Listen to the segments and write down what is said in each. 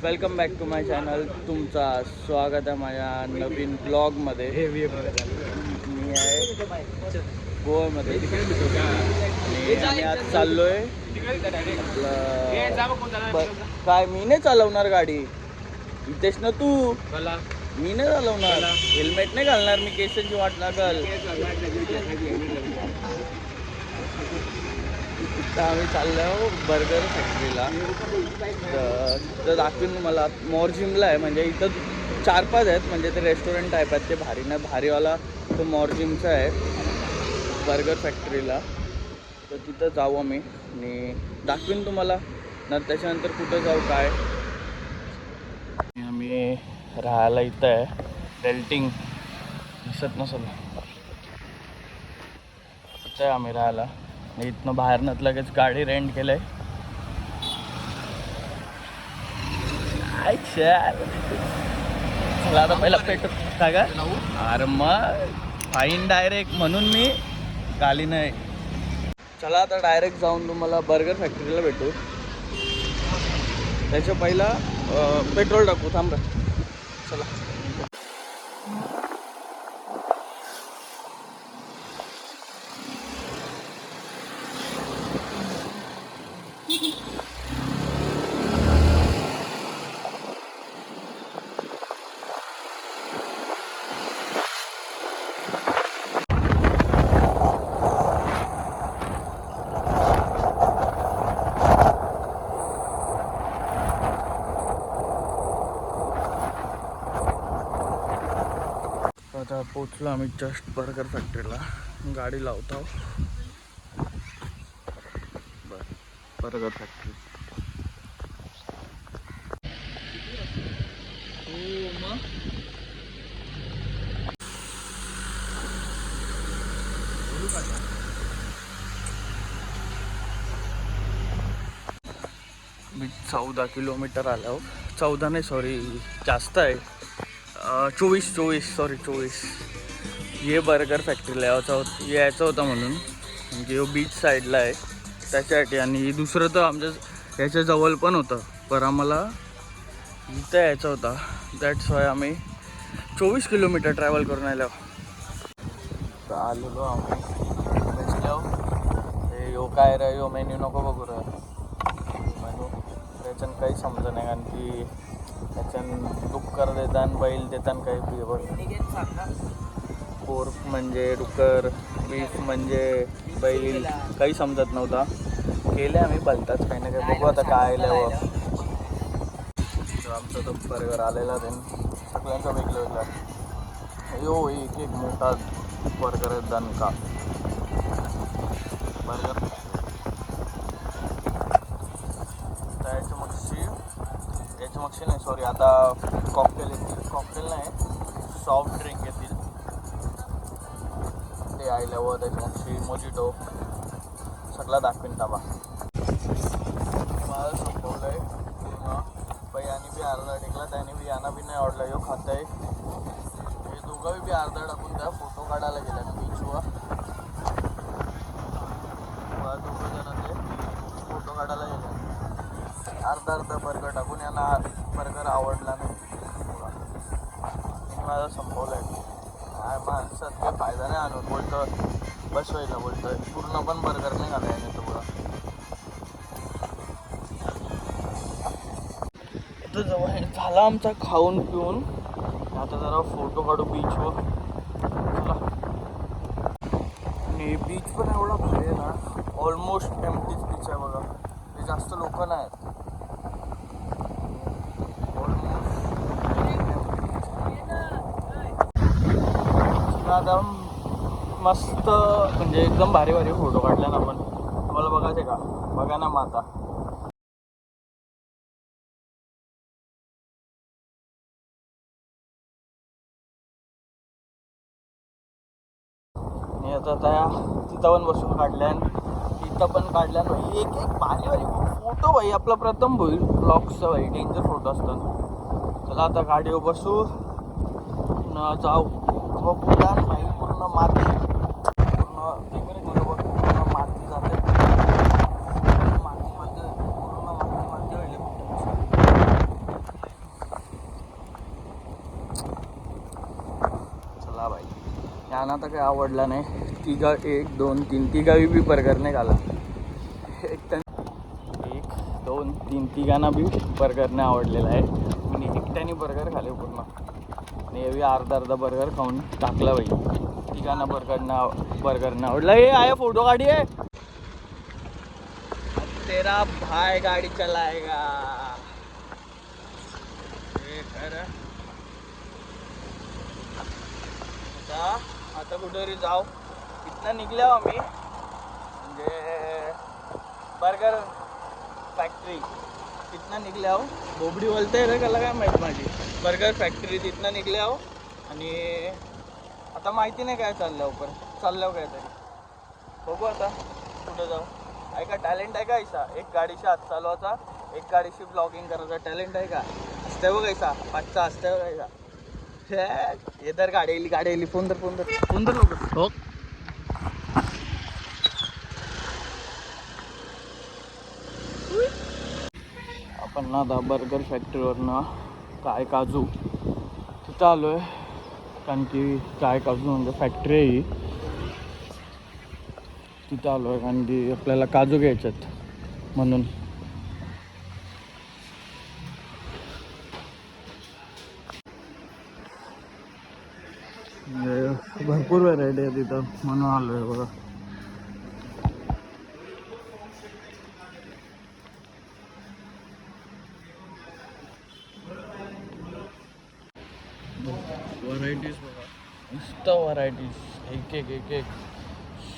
Welcome back to my channel. तुमचा स्वागत आहे माझ्या नवीन ब्लॉगमध्ये. मी आहे गोव्यामध्ये आणि आम्ही आज चाललो आहे काय. मी नाही चालवणार गाडी, इथेच ना तू. मी नाही चालवणार, हेल्मेट नाही घालणार मी, केसांची वाट लागल. तर आम्ही चाललो आहो बर्गर फॅक्टरीला. तर दाखवीन मला. मॉर्जिमला आहे, म्हणजे इथं 4-5 आहेत, म्हणजे ते रेस्टॉरंट टाईप आहेत. ते भारी ना भारीवाला तो मॉर्जिमचा आहे बर्गर फॅक्टरीला. तर तिथं जाऊ आम्ही आणि दाखवीन तुम्हाला त्याच्यानंतर कुठं जाऊ काय. आम्ही राहायला इथं आहे, डेल्टिंग दिसत नसेल, इथं आहे आम्ही राहायला. इथनं बाहेरनं लगेच गाडी रेंट केलंय. चला आता पहिला पेट्रोल काय का. अरे मग फाईन डायरेक्ट, म्हणून मी गाली नाही. चला आता डायरेक्ट जाऊन तुम्हाला बर्गर फॅक्टरीला भेटू. त्याच्या पहिला पेट्रोल टाकू. थांब चला. आता पोचलो आम्ही जस्ट बर्गर फॅक्टरीला. गाडी लावतो. बर्गर फॅक्टरी मी 14 किलोमीटर आलो. 14 नाही, सॉरी जास्त आहे. 24 ये बर्गर फॅक्टरीला यायचं होतं म्हणून, म्हणजे बीच साईडला आहे त्याच्यासाठी. आणि दुसरं तर आमच्या याच्या जवळ पण होतं, पण आम्हाला इथं यायचं होता. दॅट्स वाय आम्ही 24 किलोमीटर ट्रॅव्हल करून आलो आम्ही. बसलो. हे यो काय रे, यो मेन्यू नको बघू रे. मेन्यू त्याच्यानं काही समजा नाही, कारण की त्याच्यानं डुक्कर देतान, बैल देतान, काही पोर्क म्हणजे डुक्कर, बीफ म्हणजे बैल, काही समजत नव्हता. केले आम्ही भलताच काही ना काही. बघू आता काय आल्यावर. आमचा तो बर्गर आलेला, त्यांनी सगळ्यांचा वेगळा यो एक मोठा बर्गर आहे दणका बर्गर. याच्या मगशी नाही, सॉरी आता कॉकटेल येतील. कॉकटेल नाही, सॉफ्ट ड्रिंक येतील ते आल्यावर. त्याच्या मगशी मोजिटो सगळा दाखवीन ताबा. मला संपवलं आहे पूर्ण. याने बी अर्धा टेकला, त्याने बी याना बी नाही आवडला. यो खात आहे. हे दोघं बी अर्धा टाकून त्या फोटो काढायला गेल्या बीचवर. दोघं जण ते फोटो काढायला गेले. अर्धा बर्गर टाकून यांना बर्गर आवडला नाही. माझा संपवलं आहे. काय माणसात काही फायदा नाही आणून बोलतं बसवायला, बोलतोय पूर्ण पण बर्गर नाही घाला याने तो बघा. तर जवळ झाला आमचा खाऊन पिऊन. आता जरा फोटो काढू बीचवर. चला. आणि बीच पण एवढा भारी आहे ना, ऑलमोस्ट एम्प्टीच बीच आहे बघा. ते जास्त लोक नाही आहेत. आता मस्त, म्हणजे एकदम भारी भारी फोटो काढले ना आपण. तुम्हाला बघायचे का? बघा ना माता. आणि आता त्या तिथं पण बसून काढल्यान, इथं पण काढल्यान. भाई एक भारी भारी फोटो भाई. आपला प्रथम होईल ब्लॉगचा भाई, डेंजर फोटो असतात. चला आता गाडीवर बसू न जाऊ. बघूया भाई पूर्ण माती, पूर्ण माती जाते. मातीमध्ये पूर्ण माती पण आता काही आवडला नाही. तिघा 1 2 3 तिघाही बी बर्गरने खाला. 1 2 3 तिघांना बी बर्गरने आवडलेला आहे. मी एकट्याने बर्गर खाले पूर्ण आणि हे अर्धा बर्गर खाऊन टाकला बाई. तिघांना बर्गरने आवडला. हे आया फोटो काढी आहे. तेरा भाई गाडी चलाएगा. आता कुठेतरी जाऊ. इथनं निघले आम्ही म्हणजे बर्गर फॅक्टरी तिथनं निघले आहो. बोबडी बोलते रे त्याला काय माहीत माझी. बर्गर फॅक्टरी तिथनं निघले आहो आणि आता माहिती नाही काय चालल्यावर काहीतरी बघू आता कुठं जाऊ. आहे का टॅलेंट आहे का ऐसा. एक गाडीशी हात चालवायचा, एक गाडीशी ब्लॉगिंग करायचा टॅलेंट आहे का. असते बघ ऐसा 5चा असते बघ ऐसा. हे तर गाडी आली. फोन तर हो. आपण ना आता बर्गर फॅक्टरीवरनं काय काजू तिथं आलो आहे. कारण की काय काजू म्हणजे फॅक्टरी आहे ही. तिथं आलो आहे कारण की आपल्याला काजू घ्यायच्यात म्हणून. भरपूर व्हरायटी आहे तिथं म्हणून आलो आहे बघा. व्हरायटीज बघा. नुसतं व्हरायटीज एक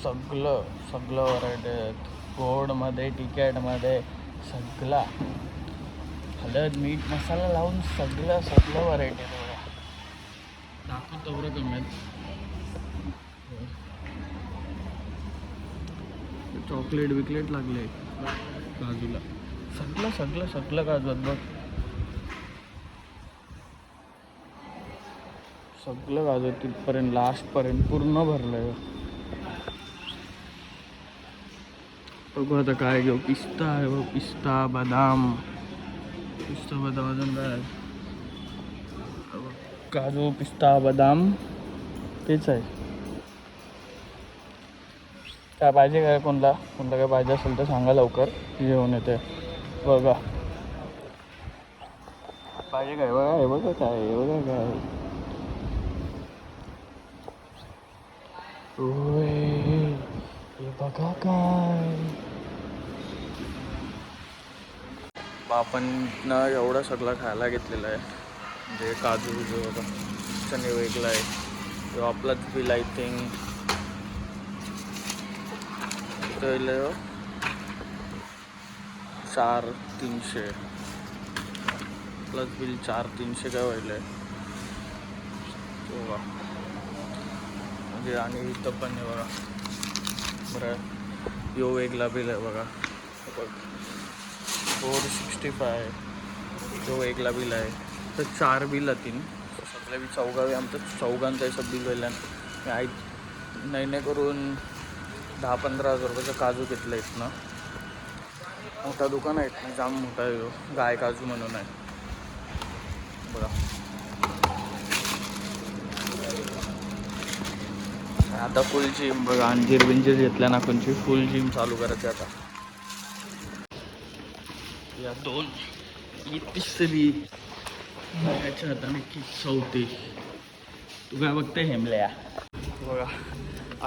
सगळं व्हरायटी आहेत. गोडमध्ये तिखटमध्ये सगळा हळद मीठ मसाला लावून सगळं व्हरायटी आहे बघा. दाखवतो तेवढं कमी आहेत. चॉकलेट बिकलेट लागले काजूला. सगळं काजू आहेत बघ. सगळं काजू तिथपर्यंत लास्टपर्यंत पूर्ण भरलं आहे. बघू आता काय घेऊ. पिस्ता आहे बघ. पिस्ता बदाम अजून काय काजू पिस्ता बदाम तेच आहे. काय पाहिजे काय कोणला काय पाहिजे असेल तर सांगा लवकर घेऊन येते बघा. पाहिजे काय बघा. हे बघा काय हे बघा काय. आपण ना एवढं सगळं खायला घेतलेलं आहे. म्हणजे काजू जो बघा चणे वेगळा आहे. तो आपलाच bill I think 400-300 plus bill 400-300 काय व्हायला आहे बघा. म्हणजे आणि इथं पण आहे बघा. बरं यो वेगळा बिल आहे बघा. 465 जो वेगळा बिल आहे. तर 4 बिल येतील सगळ्या बी चौघावे. आमचं चौघांचं असं बिल व्हायला नाही करून 10-15 हजार रुपयाचं काजू घेतलं इथनं. मोठा दुकान आहे इथनं. जाम मोठा आहे. गाय काजू म्हणून आहे बघा. आता फुल जिम बघा. अंजीर बिंजीर घेतल्या ना कोणची फुल जिम चालू करायची आता. या 2 ही तिसरी याच्या हाताने की 4थी. तू काय बघते हेमल्या बघा.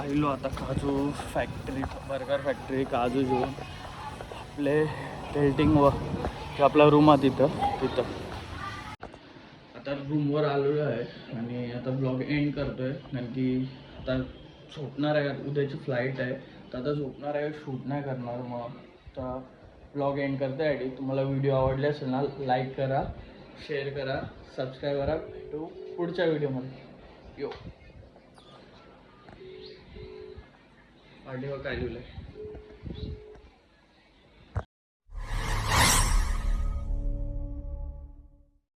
आलो आता काजू फॅक्टरी बर्गर फॅक्टरी काजू घेऊन आपले टेल्टिंग व आपला रूम आहे तिथं आता रूमवर आलेलो आहे. आणि आता ब्लॉग एंड करतोय कारण की आता झोपणार आहे. उद्याची फ्लाईट आहे तर आता झोपणार आहे. शूट नाही करणार. मग आता ब्लॉग एंड करते. आधी तुम्हाला व्हिडिओ आवडले असेल ना लाईक करा, शेअर करा, सबस्क्राईब करा. भेटू पुढच्या व्हिडिओमध्ये. यो पाठीवर काय लिहिलं आहे.